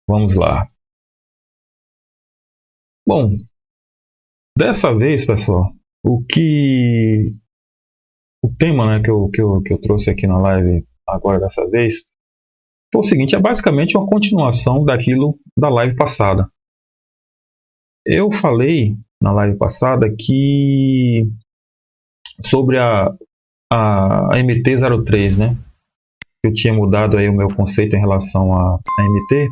Vamos lá. Bom, dessa vez, pessoal, o tema, né, que eu trouxe aqui na live agora dessa vez foi o seguinte: é basicamente uma continuação daquilo da live passada. Eu falei na live passada que sobre a MT-03, né? Eu tinha mudado aí o meu conceito em relação à MT,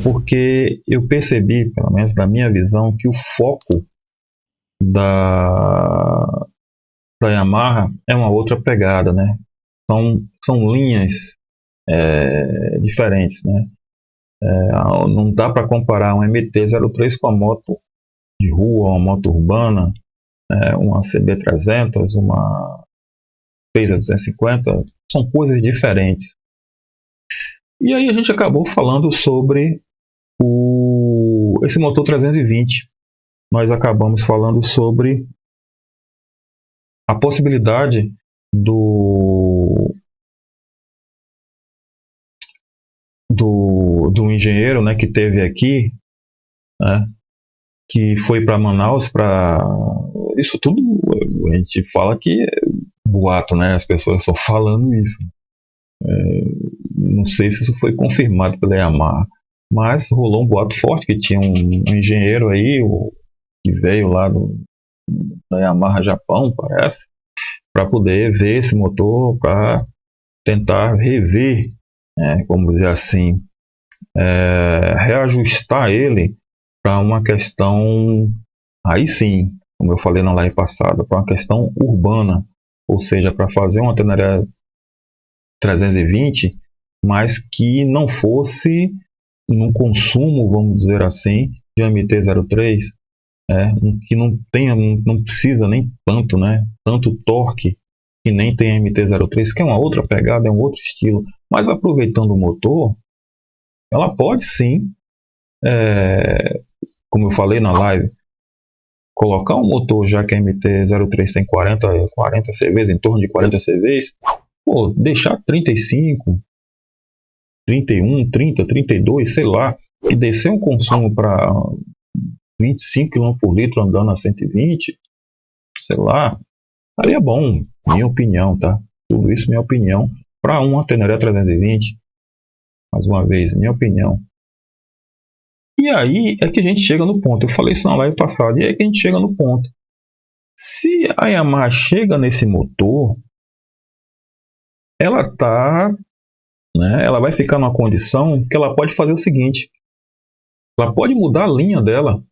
porque eu percebi, pelo menos na minha visão, que o foco da, da Yamaha é uma outra pegada, né? São linhas diferentes, né? Não dá para comparar um MT-03 com a moto de rua, uma moto urbana, uma CB300, uma Phaser 250, são coisas diferentes. E aí a gente acabou falando sobre esse motor 320. Nós acabamos falando sobre a possibilidade do engenheiro, né, que teve aqui, né, que foi para Manaus para isso tudo. A gente fala que é boato, né? As pessoas só falando isso. Não sei se isso foi confirmado pela Yamaha, mas rolou um boato forte que tinha um engenheiro aí que veio lá da Yamaha Japão, parece, para poder ver esse motor, para tentar rever, vamos dizer assim, reajustar ele para uma questão, aí sim, como eu falei na live passada, para uma questão urbana, ou seja, para fazer uma Teneré 320, mas que não fosse num consumo, vamos dizer assim, de MT-03, que não precisa nem tanto, né, tanto torque, que nem tem MT-03, que é uma outra pegada, é um outro estilo, mas aproveitando o motor, ela pode sim, como eu falei na live, colocar um motor, já que a MT-03 tem 40 CVs, em torno de 40 CVs, deixar 35, 31, 30, 32, sei lá, e descer um consumo para 25 km por litro andando a 120, sei lá, aí é bom, minha opinião, tá? Tudo isso minha opinião, para uma Teneré 320, mais uma vez, minha opinião. E aí é que a gente chega no ponto, eu falei isso na live passada, e aí é que a gente chega no ponto. Se a Yamaha chega nesse motor, ela tá, né, ela vai ficar numa condição que ela pode fazer o seguinte, ela pode mudar a linha dela.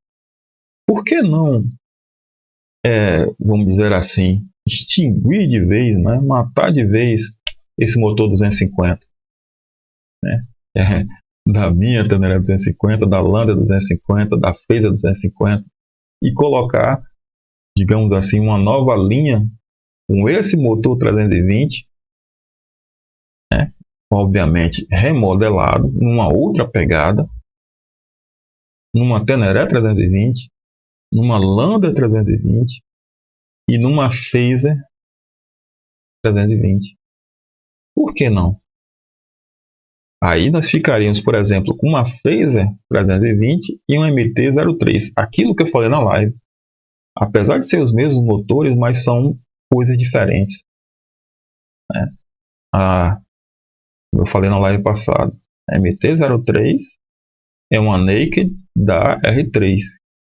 Por que não, vamos dizer assim, extinguir de vez, né, matar de vez esse motor 250, né? Da minha Teneré 250, da Lander 250, da Phaser 250, e colocar, digamos assim, uma nova linha com esse motor 320, né, obviamente remodelado, numa outra pegada, numa Teneré 320, numa Lander 320 e numa Phaser 320. Por que não? Aí nós ficaríamos, por exemplo, com uma Phaser 320 e um MT-03. Aquilo que eu falei na live. Apesar de ser os mesmos motores, mas são coisas diferentes, né? Como eu falei na live passada, a MT-03 é uma Naked da R3,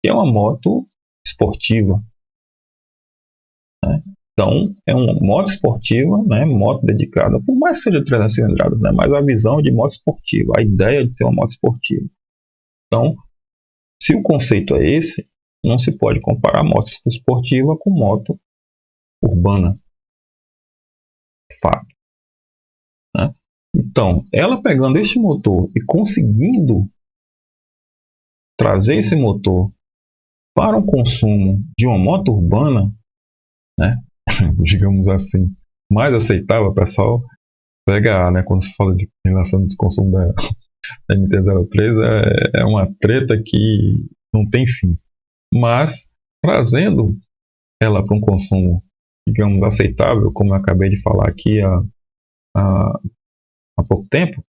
que é uma moto esportiva, né? Então, é uma moto esportiva, né? Moto dedicada, por mais que seja 300 cilindradas, né? Mas a visão de moto esportiva, a ideia de ser uma moto esportiva. Então, se o conceito é esse, não se pode comparar moto esportiva com moto urbana. Fato, né? Então, ela pegando este motor e conseguindo trazer esse motor para um consumo de uma moto urbana, né, digamos assim, mais aceitável, pessoal, pega, né, quando se fala de relação de consumo da MT-03, é uma treta que não tem fim. Mas, trazendo ela para um consumo, digamos, aceitável, como eu acabei de falar aqui há pouco tempo,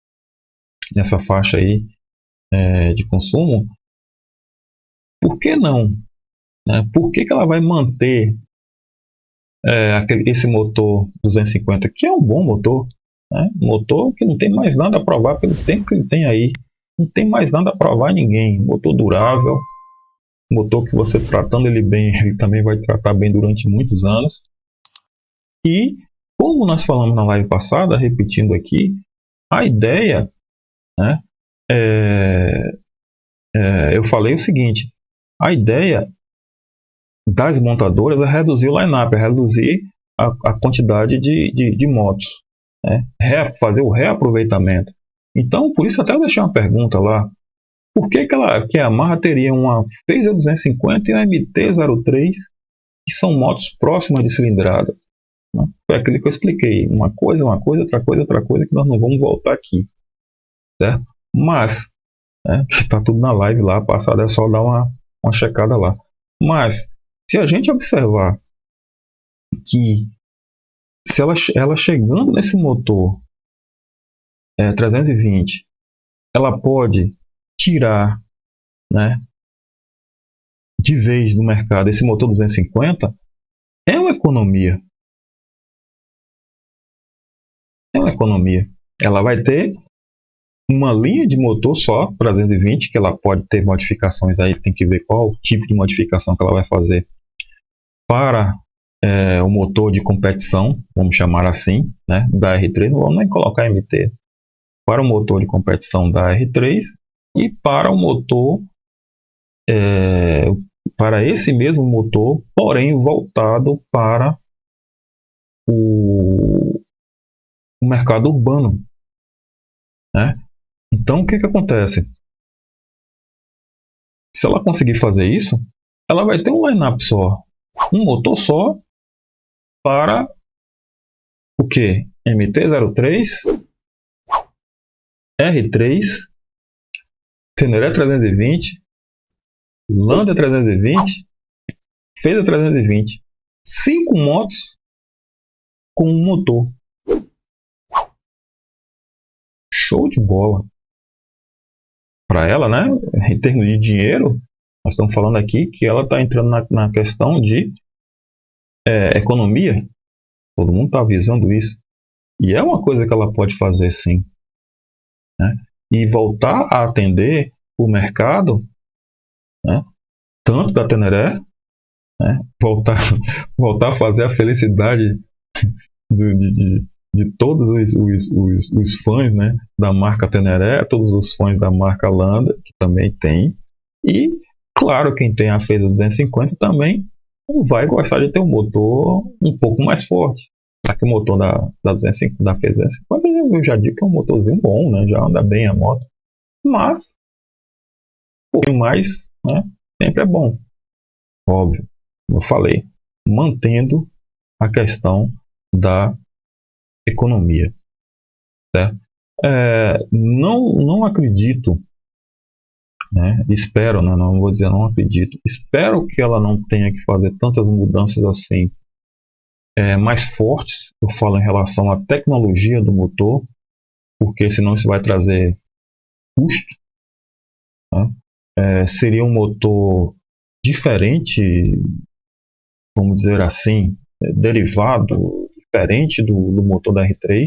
nessa faixa aí de consumo, por que não? Né? Por que ela vai manter esse motor 250, que é um bom motor, né? Um motor que não tem mais nada a provar pelo tempo que ele tem aí. Não tem mais nada a provar a ninguém. Motor durável, motor que você tratando ele bem, ele também vai tratar bem durante muitos anos. E, como nós falamos na live passada, repetindo aqui, a ideia, né, eu falei o seguinte, a ideia das montadoras é reduzir o line-up, é reduzir a quantidade de motos, né, fazer o reaproveitamento. Então, por isso até eu deixei uma pergunta lá, por que a Yamaha teria uma Phaser 250 e uma MT-03, que são motos próximas de cilindrada? Foi aquilo que eu expliquei. Uma coisa, outra coisa, que nós não vamos voltar aqui. Certo? Mas, que está tudo na live lá, passada, é só dar uma checada lá. Mas, se a gente observar que se ela chegando nesse motor 320, ela pode tirar, né, de vez do mercado esse motor 250, é uma economia. É uma economia. Ela vai ter uma linha de motor só, 320, que ela pode ter modificações aí, tem que ver qual tipo de modificação que ela vai fazer para o motor de competição, vamos chamar assim, né, da R3, não vamos nem colocar MT, para o motor de competição da R3 e para o motor, para esse mesmo motor, porém voltado para o mercado urbano, né? Então, o que acontece? Se ela conseguir fazer isso, ela vai ter um line-up só, um motor só para o que? MT-03, R3, Teneré 320, Lander 320, Phaser 320. 5 motos com um motor. Show de bola. Para ela, né? Em termos de dinheiro, nós estamos falando aqui que ela está entrando na questão de economia. Todo mundo está avisando isso. E é uma coisa que ela pode fazer, sim. Né? E voltar a atender o mercado, né? Tanto da Teneré, né? voltar a fazer a felicidade de todos os fãs, né, da marca Teneré, todos os fãs da marca Lander, que também tem, e claro, quem tem a Phaser 250 também vai gostar de ter um motor um pouco mais forte. Aqui o motor da Phaser 250 eu já digo que é um motorzinho bom, né, já anda bem a moto, mas um pouquinho mais, né, sempre é bom, óbvio, como eu falei, mantendo a questão da economia, certo? Não acredito, né? Espero, né? Não vou dizer não acredito, espero que ela não tenha que fazer tantas mudanças assim, mais fortes, eu falo em relação à tecnologia do motor, porque senão isso vai trazer custo, né? Seria um motor diferente, vamos dizer assim, derivado, diferente do motor da R3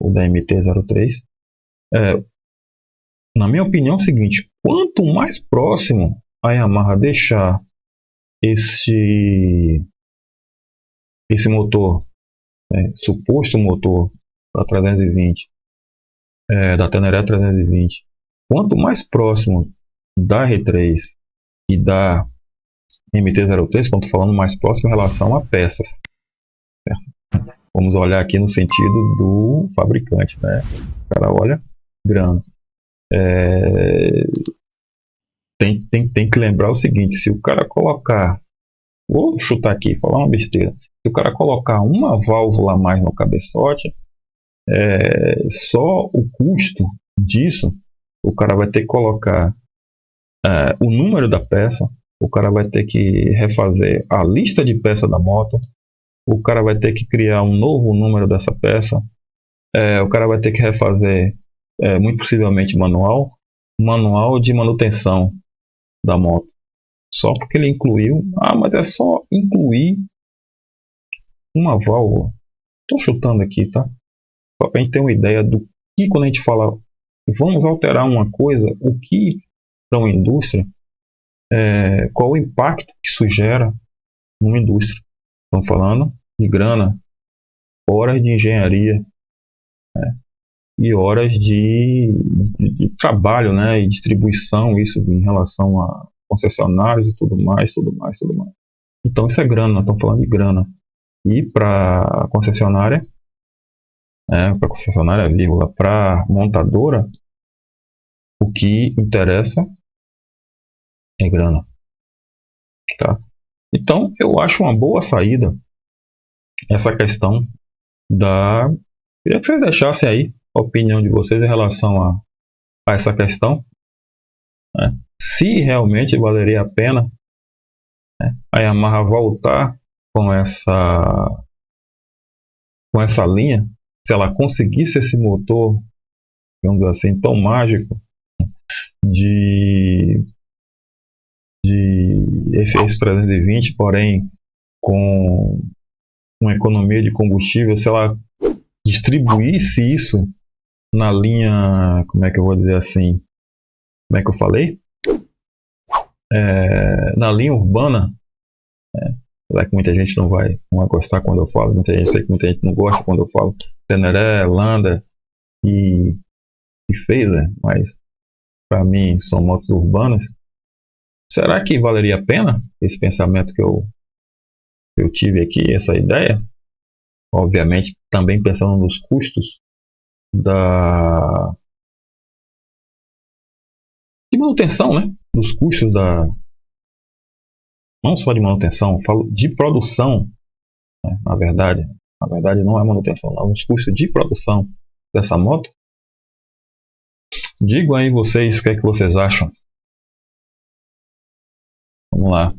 ou da MT-03. Na minha opinião é o seguinte, quanto mais próximo a Yamaha deixar esse motor, suposto motor da 320, da Teneré 320, quanto mais próximo da R3 e da MT-03, quando falando mais próximo em relação a peças, certo? Vamos olhar aqui no sentido do fabricante, né? O cara olha grana. Tem que lembrar o seguinte, se o cara colocar, vou chutar aqui, falar uma besteira, se o cara colocar uma válvula a mais no cabeçote, só o custo disso, o cara vai ter que colocar o número da peça, o cara vai ter que refazer a lista de peça da moto, o cara vai ter que criar um novo número dessa peça, o cara vai ter que refazer muito possivelmente manual de manutenção da moto. Só porque ele incluiu, mas é só incluir uma válvula. Estou chutando aqui, tá? Só para a gente ter uma ideia do que, quando a gente fala vamos alterar uma coisa, o que para uma indústria, qual o impacto que isso gera numa indústria. Estamos falando de grana, horas de engenharia, né? E horas de trabalho, né? E distribuição, isso em relação a concessionários e tudo mais. Então isso é grana, nós estamos falando de grana. E para a concessionária, vírgula, para montadora, o que interessa é grana, tá? Então eu acho uma boa saída essa questão da... Queria que vocês deixassem aí a opinião de vocês em relação a essa questão, né? Se realmente valeria a pena, né, a Yamaha voltar com essa linha, se ela conseguisse esse motor, digamos assim, tão mágico de esse 320, porém com uma economia de combustível, se ela distribuísse isso na linha, como é que eu vou dizer assim, como é que eu falei? Na linha urbana, que muita gente não vai gostar quando eu falo, muita gente não gosta quando eu falo Teneré, Lander e Phaser, mas para mim são motos urbanas. Será que valeria a pena esse pensamento que eu tive aqui, essa ideia? Obviamente, também pensando nos custos de manutenção, né? Dos custos não só de manutenção, falo de produção, né? Na verdade não é manutenção, não, os custos de produção dessa moto. Digam aí vocês o que é que vocês acham. Vamos lá.